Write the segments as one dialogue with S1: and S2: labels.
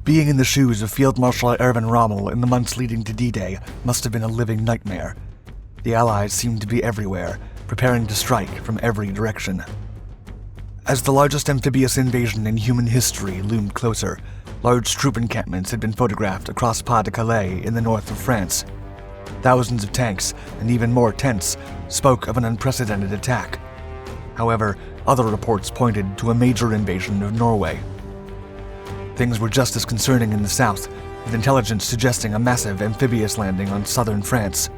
S1: Being in the shoes of Field Marshal Erwin Rommel in the months leading to D-Day must have been a living nightmare. The Allies seemed to be everywhere, preparing to strike from every direction. As the largest amphibious invasion in human history loomed closer, large troop encampments had been photographed across Pas-de-Calais in the north of France. Thousands of tanks, and even more tents, spoke of an unprecedented attack. However, other reports pointed to a major invasion of Norway. Things were just as concerning in the south, with intelligence suggesting a massive amphibious landing on southern France.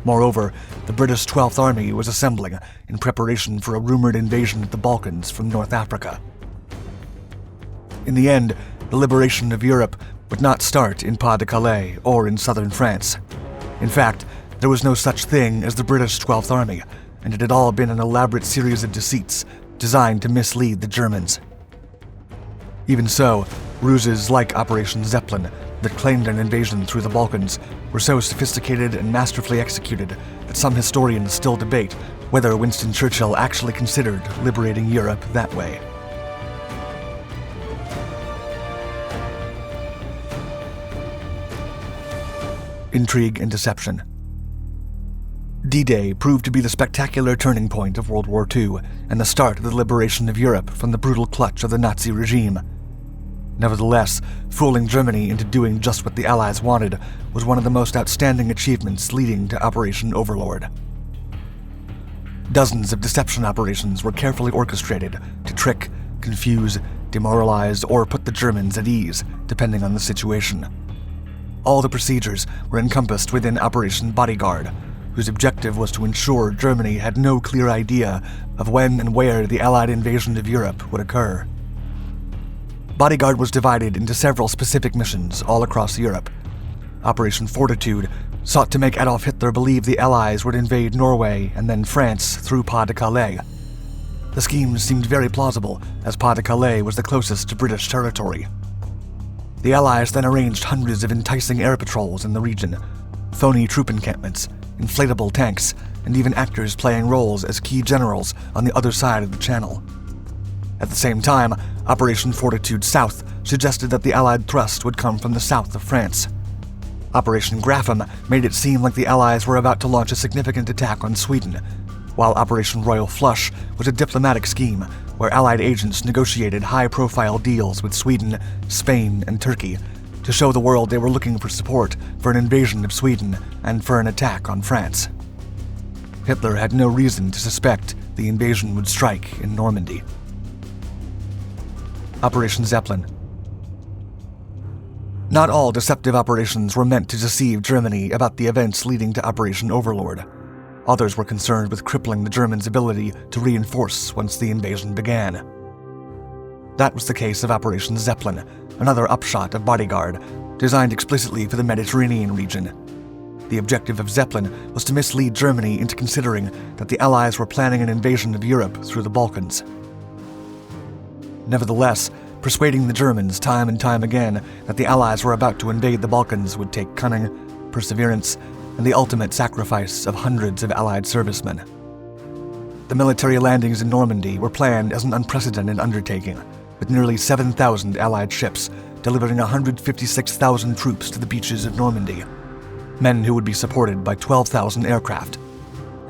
S1: Moreover, the British Twelfth Army was assembling in preparation for a rumored invasion of the Balkans from North Africa. In the end, the liberation of Europe would not start in Pas-de-Calais or in southern France. In fact, there was no such thing as the British Twelfth Army, and it had all been an elaborate series of deceits designed to mislead the Germans. Even so, ruses like Operation Zeppelin that claimed an invasion through the Balkans were so sophisticated and masterfully executed that some historians still debate whether Winston Churchill actually considered liberating Europe that way. Intrigue and deception. D-Day proved to be the spectacular turning point of World War II and the start of the liberation of Europe from the brutal clutch of the Nazi regime. Nevertheless, fooling Germany into doing just what the Allies wanted was one of the most outstanding achievements leading to Operation Overlord. Dozens of deception operations were carefully orchestrated to trick, confuse, demoralize, or put the Germans at ease, depending on the situation. All the procedures were encompassed within Operation Bodyguard, whose objective was to ensure Germany had no clear idea of when and where the Allied invasion of Europe would occur. Bodyguard was divided into several specific missions all across Europe. Operation Fortitude sought to make Adolf Hitler believe the Allies would invade Norway and then France through Pas-de-Calais. The scheme seemed very plausible, as Pas-de-Calais was the closest to British territory. The Allies then arranged hundreds of enticing air patrols in the region, phony troop encampments, inflatable tanks, and even actors playing roles as key generals on the other side of the channel. At the same time, Operation Fortitude South suggested that the Allied thrust would come from the south of France. Operation Graham made it seem like the Allies were about to launch a significant attack on Sweden, while Operation Royal Flush was a diplomatic scheme where Allied agents negotiated high-profile deals with Sweden, Spain, and Turkey to show the world they were looking for support for an invasion of Sweden and for an attack on France. Hitler had no reason to suspect the invasion would strike in Normandy. Operation Zeppelin. Not all deceptive operations were meant to deceive Germany about the events leading to Operation Overlord. Others were concerned with crippling the Germans' ability to reinforce once the invasion began. That was the case of Operation Zeppelin, another upshot of Bodyguard, designed explicitly for the Mediterranean region. The objective of Zeppelin was to mislead Germany into considering that the Allies were planning an invasion of Europe through the Balkans. Nevertheless, persuading the Germans time and time again that the Allies were about to invade the Balkans would take cunning, perseverance, and the ultimate sacrifice of hundreds of Allied servicemen. The military landings in Normandy were planned as an unprecedented undertaking, with nearly 7,000 Allied ships delivering 156,000 troops to the beaches of Normandy, men who would be supported by 12,000 aircraft,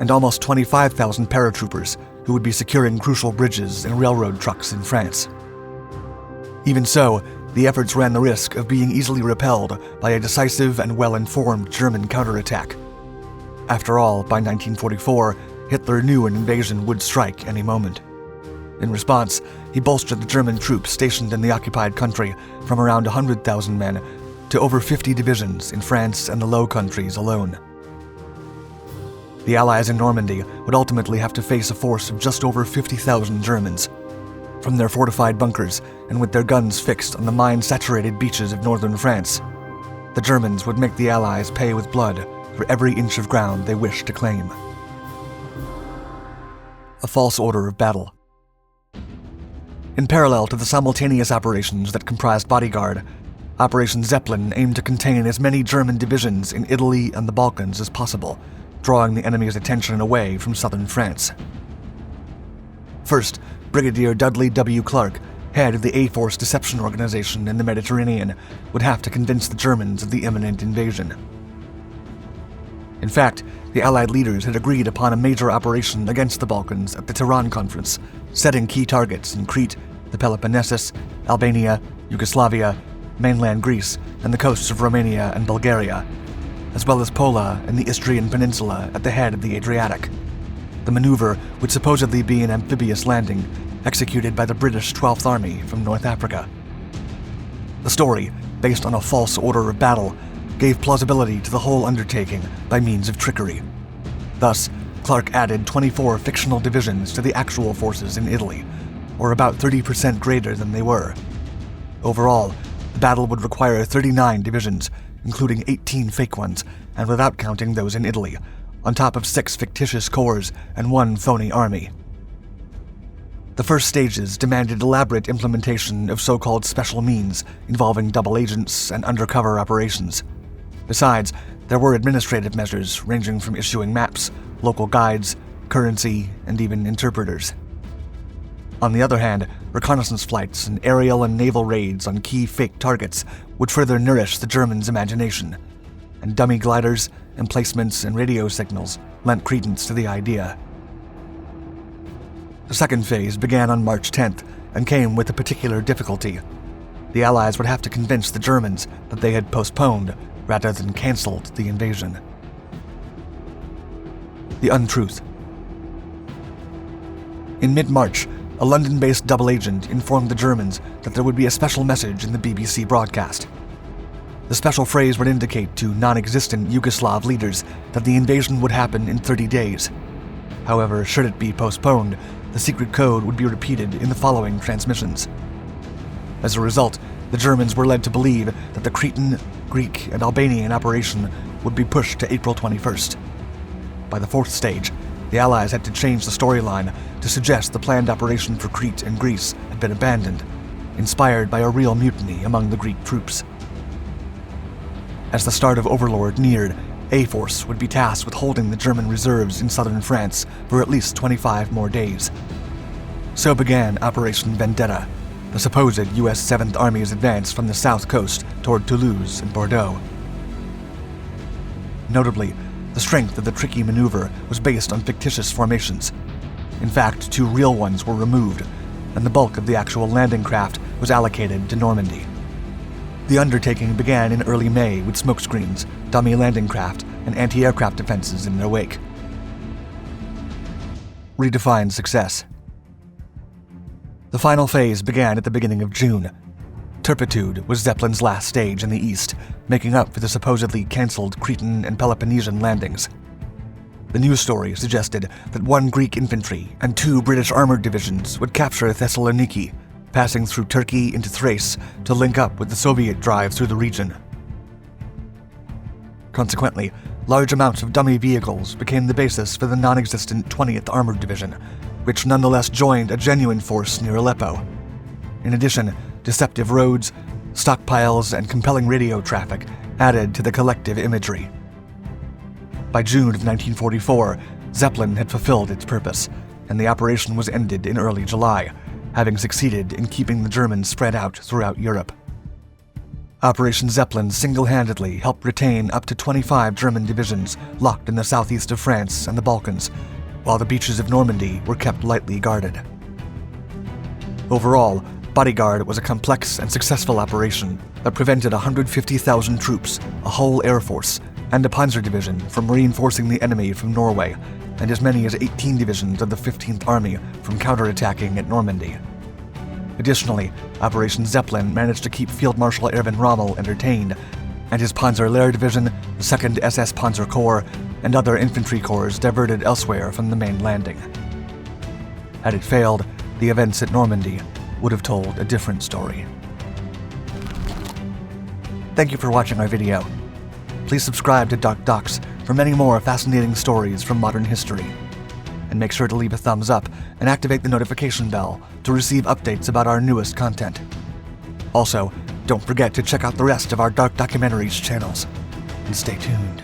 S1: and almost 25,000 paratroopers who would be securing crucial bridges and railroad trucks in France. Even so, the efforts ran the risk of being easily repelled by a decisive and well-informed German counterattack. After all, by 1944, Hitler knew an invasion would strike any moment. In response, he bolstered the German troops stationed in the occupied country from around 100,000 men to over 50 divisions in France and the Low Countries alone. The Allies in Normandy would ultimately have to face a force of just over 50,000 Germans. From their fortified bunkers and with their guns fixed on the mine-saturated beaches of northern France, the Germans would make the Allies pay with blood for every inch of ground they wished to claim. A false order of battle. In parallel to the simultaneous operations that comprised Bodyguard, Operation Zeppelin aimed to contain as many German divisions in Italy and the Balkans as possible, drawing the enemy's attention away from southern France. First, Brigadier Dudley W. Clark, head of the A-Force deception organization in the Mediterranean, would have to convince the Germans of the imminent invasion. In fact, the Allied leaders had agreed upon a major operation against the Balkans at the Tehran Conference, setting key targets in Crete, the Peloponnesus, Albania, Yugoslavia, mainland Greece, and the coasts of Romania and Bulgaria, as well as Pola and the Istrian Peninsula at the head of the Adriatic. The maneuver would supposedly be an amphibious landing, executed by the British 12th Army from North Africa. The story, based on a false order of battle, gave plausibility to the whole undertaking by means of trickery. Thus, Clark added 24 fictional divisions to the actual forces in Italy, or about 30% greater than they were. Overall, the battle would require 39 divisions, including 18 fake ones, and without counting those in Italy, on top of 6 fictitious corps and 1 phony army. The first stages demanded elaborate implementation of so-called special means involving double agents and undercover operations. Besides, there were administrative measures ranging from issuing maps, local guides, currency, and even interpreters. On the other hand, reconnaissance flights and aerial and naval raids on key fake targets would further nourish the Germans' imagination, and dummy gliders, emplacements, and radio signals lent credence to the idea. The second phase began on March 10th and came with a particular difficulty. The Allies would have to convince the Germans that they had postponed rather than cancelled the invasion. The untruth. In mid-March, a London-based double agent informed the Germans that there would be a special message in the BBC broadcast. The special phrase would indicate to non-existent Yugoslav leaders that the invasion would happen in 30 days. However, should it be postponed, the secret code would be repeated in the following transmissions. As a result, the Germans were led to believe that the Cretan, Greek, and Albanian operation would be pushed to April 21st. By the fourth stage, the Allies had to change the storyline to suggest the planned operation for Crete and Greece had been abandoned, inspired by a real mutiny among the Greek troops. As the start of Overlord neared, A-Force would be tasked with holding the German reserves in southern France for at least 25 more days. So began Operation Vendetta, the supposed U.S. 7th Army's advance from the south coast toward Toulouse and Bordeaux. Notably, the strength of the tricky maneuver was based on fictitious formations. In fact, 2 real ones were removed, and the bulk of the actual landing craft was allocated to Normandy. The undertaking began in early May with smokescreens, dummy landing craft, and anti-aircraft defenses in their wake. Redefined success. The final phase began at the beginning of June. Turpitude was Zeppelin's last stage in the east, making up for the supposedly cancelled Cretan and Peloponnesian landings. The news story suggested that 1 Greek infantry and 2 British armored divisions would capture Thessaloniki, passing through Turkey into Thrace to link up with the Soviet drive through the region. Consequently, large amounts of dummy vehicles became the basis for the non-existent 20th Armored Division, which nonetheless joined a genuine force near Aleppo. In addition, deceptive roads, stockpiles, and compelling radio traffic added to the collective imagery. By June of 1944, Zeppelin had fulfilled its purpose, and the operation was ended in early July, having succeeded in keeping the Germans spread out throughout Europe. Operation Zeppelin single-handedly helped retain up to 25 German divisions locked in the southeast of France and the Balkans, while the beaches of Normandy were kept lightly guarded. Overall, Bodyguard was a complex and successful operation that prevented 150,000 troops, a whole air force, and a panzer division from reinforcing the enemy from Norway, and as many as 18 divisions of the 15th Army from counterattacking at Normandy. Additionally, Operation Zeppelin managed to keep Field Marshal Erwin Rommel entertained, and his Panzer Lehr Division, the 2nd SS Panzer Corps, and other infantry corps diverted elsewhere from the main landing. Had it failed, the events at Normandy would have told a different story. Thank you for watching our video. Please subscribe to Dark Docs for many more fascinating stories from modern history. And make sure to leave a thumbs up and activate the notification bell to receive updates about our newest content. Also, don't forget to check out the rest of our Dark Documentaries channels. And stay tuned.